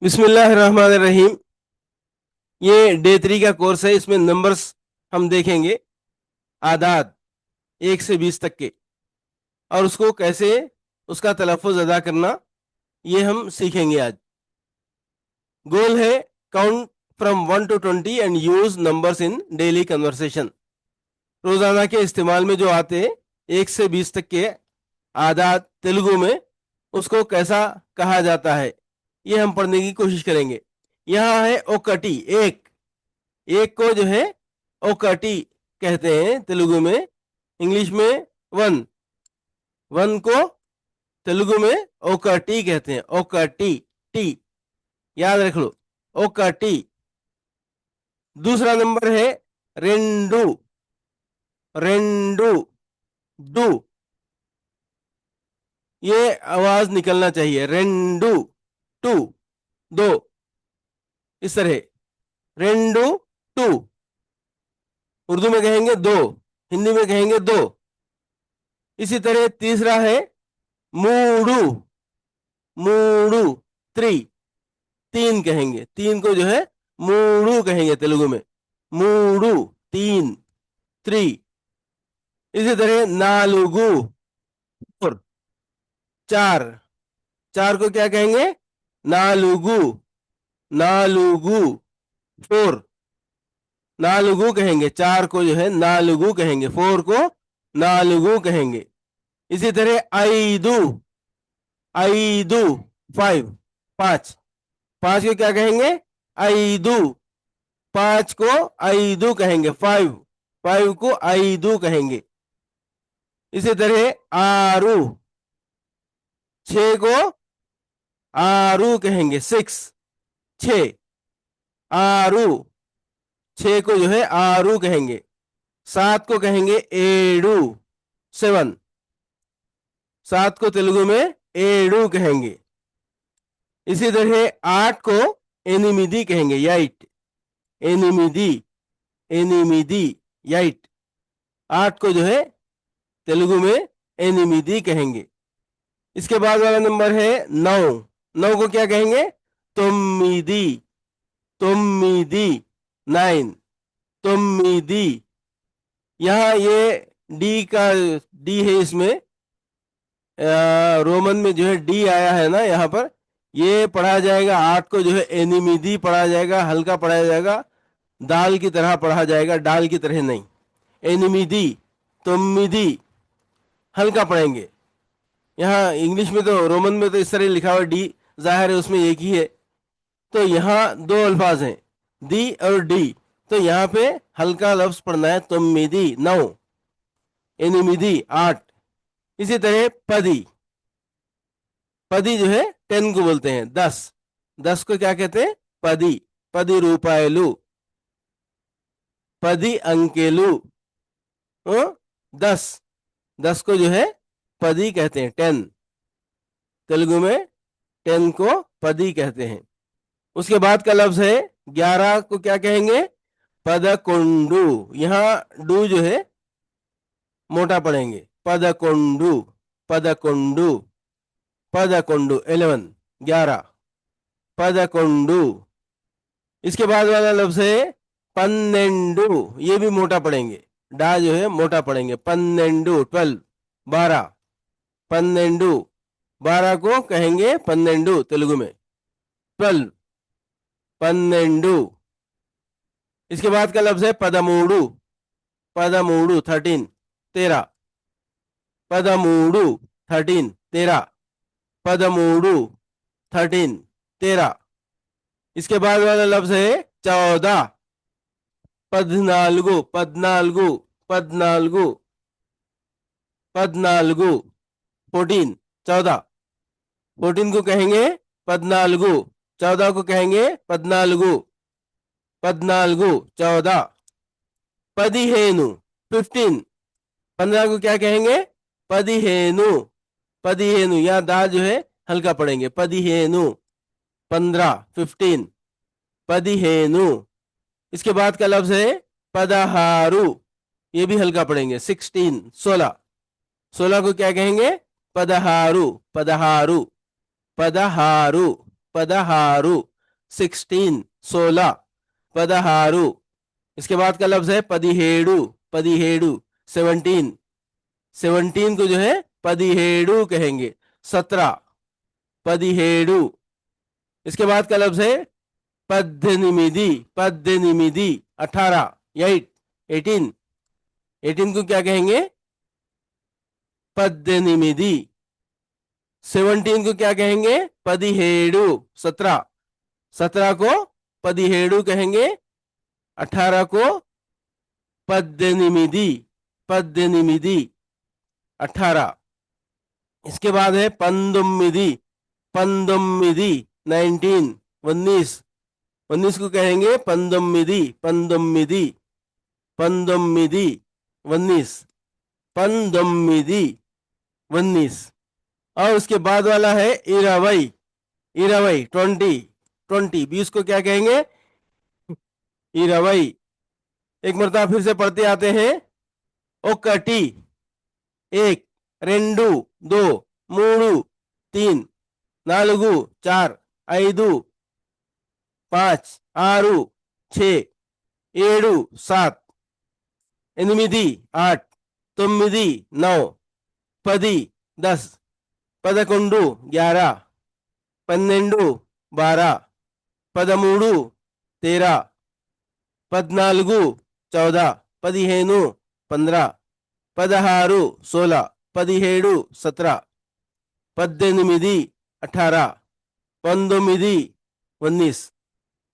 बिस्मिल्लाहिर्रहमानिर्रहीम। ये डे 3 का कोर्स है। इसमें नंबर्स हम देखेंगे, आदाद 1 से 20 तक के, और उसको कैसे उसका तलफ़ुज़ अदा करना ये हम सीखेंगे आज। गोल है count from 1 to 20 and use numbers in daily conversation. रोज़ाना के इस्तेमाल में जो आते हैं 1 से 20 तक के आदाद तेलुगु में, उसको कैसा कहा जाता है ये हम पढ़ने की कोशिश करेंगे। यहाँ है ओकटी, एक। एक को जो है ओकटी कहते हैं तेलुगु में। इंग्लिश में वन। वन को तेलुगु में ओकटी कहते हैं। ओकटी, टी याद रख लो, ओकटी। दूसरा नंबर है रेंडू। रेंडू, डू, ये आवाज निकलना चाहिए। रेंडू, टू, दो, इस तरह। रेंडू, टू। उर्दू में कहेंगे दो, हिंदी में कहेंगे दो। इसी तरह तीसरा है मूडू। मूडू, थ्री, तीन कहेंगे। तीन को जो है मूडू कहेंगे तेलुगु में। मूडू, तीन, थ्री। इसी तरह नालुगु, फोर, चार। चार को क्या कहेंगे? नालुगु। नालुगु, फोर। नालुगु कहेंगे। चार को जो है नालुगु कहेंगे, फोर को नालुगु कहेंगे। इसी तरह आईदू। आईदू, फाइव, पांच। पांच को क्या कहेंगे? आईदू। पांच को आईदू कहेंगे। फाइव, फाइव को आईदू कहेंगे। इसी तरह आरू। छह को आरू कहेंगे। सिक्स, छ। आरू, छह को जो है आरू कहेंगे। सात को कहेंगे एडू, सेवन। सात को तेलुगु में एडू कहेंगे। इसी तरह आठ को एनिमिदी कहेंगे, याइट। एनिमिदी, एनिमिदी, याइट। आठ को जो है तेलुगु में एनिमिदी कहेंगे। इसके बाद वाला नंबर है नौ। नौ को क्या कहेंगे? तोम्मिदी। तोम्मिदी, नाइन। तोम्मिदी। यहाँ ये डी का डी है, इसमें रोमन में जो है डी आया है ना, यहाँ पर ये पढ़ा जाएगा। आठ को जो है एनिमिदी पढ़ा जाएगा, हल्का पढ़ाया जाएगा, दाल की तरह पढ़ा जाएगा, डाल की तरह नहीं। एनिमिदी, तोम्मिदी, हल्का पढ़ेंगे। यहाँ इंग्लिश में तो, रोमन में तो इस तरह लिखा हुआ डी, जाहिर है उसमें एक ही है। तो यहाँ दो अल्फाज हैं, दी और डी। तो यहाँ पे हल्का लफ्ज पढ़ना है। तोम्मिदी, नौ। एनिमिदी, आठ। इसी तरह पदी। पदी जो है 10 को बोलते हैं, 10। 10 को क्या कहते हैं? पदी। पदी रूपायलू, पदी अंकेलू। 10, 10 को जो है पदी कहते हैं, 10। तेलुगु में 10 को पदी कहते हैं। उसके बाद का लफ्ज है 11 को क्या कहेंगे? पदकोंडू। यहाँ डू जो है मोटा पढ़ेंगे। पदकोंडू, पदकोंडू, पदकोंडू, 11, 11। पदकोंडू। इसके बाद वाला लफ्ज है पन्नेंडू। ये भी मोटा पढ़ेंगे, डा जो है मोटा पढ़ेंगे। पन्नेंडू, 12, 12। पन्नेंडू, 12 को कहेंगे पन्नेंडू तेलुगु में, 12। पन्नेंडू। इसके बाद का लफ्ज है पदमूडू। पदमूडू, 13, 13। पदमूडू, 13, 13। पदमूडू, 13, 13। इसके बाद वाला लफ्ज है 14। पद्नाल्गु, पद्नाल्गु, पद्नाल्गु, पद्नाल्गु, 14, 14। 14 को कहेंगे पद्नाल्गु, 14 को कहेंगे पद्नाल्गु। पद्नाल्गु, 14। पदिहेनु, 15। 15 को क्या कहेंगे? पदिहेनु। पदिहेनु, यहाँ दा जो है हल्का पढ़ेंगे। पदिहेनु, 15, 15। पदिहेनु। इसके बाद का लफ्ज है पदहारू। ये भी हल्का पढ़ेंगे, 16, 16। 16 को क्या कहेंगे? पदहारू, पदहारू, पदहारू, पदहारु 16 16 पदहारु। इसके बाद का लफ्ज है पदिहेडु पदिहेडु 17 17 को जो है पदिहेडु कहेंगे 17 पदिहेडु। इसके बाद का लफ्ज है पद्धनिमिदी पद्धनिमिदी 18 8 18 18 को क्या कहेंगे पद्धनिमिदी। 17 को क्या कहेंगे पदिहेडु 17 17 को पदिहेडु कहेंगे 18 को पद्धनिमिदी पद्धनिमिदी 18। इसके बाद है पंदुम्मिदी पंदुम्मिदी 19 19 19 को कहेंगे पंदुम्मिदी पंदुम्मिदी पंदुम्मिदी 19 पंदुम्मिदी 19। और उसके बाद वाला है इरावई इरावई 20 20 20 को क्या कहेंगे इरावई। एक मरतबा फिर से पढ़ते आते हैं ओकटी 1 2 2 3 3 4 4 5 5 6 6 7 7 8 8 9 9 10 10 11 11 12 12 13 13 14 14 15 15 16 16 17 17 18 18 19 19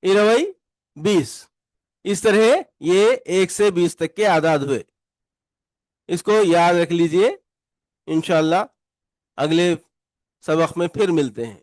20 20। इस तरह ये 1 से 20 तक के आदाद हुए। इसको याद रख लीजिए। इंशाल्लाह अगले सबक में फिर मिलते हैं।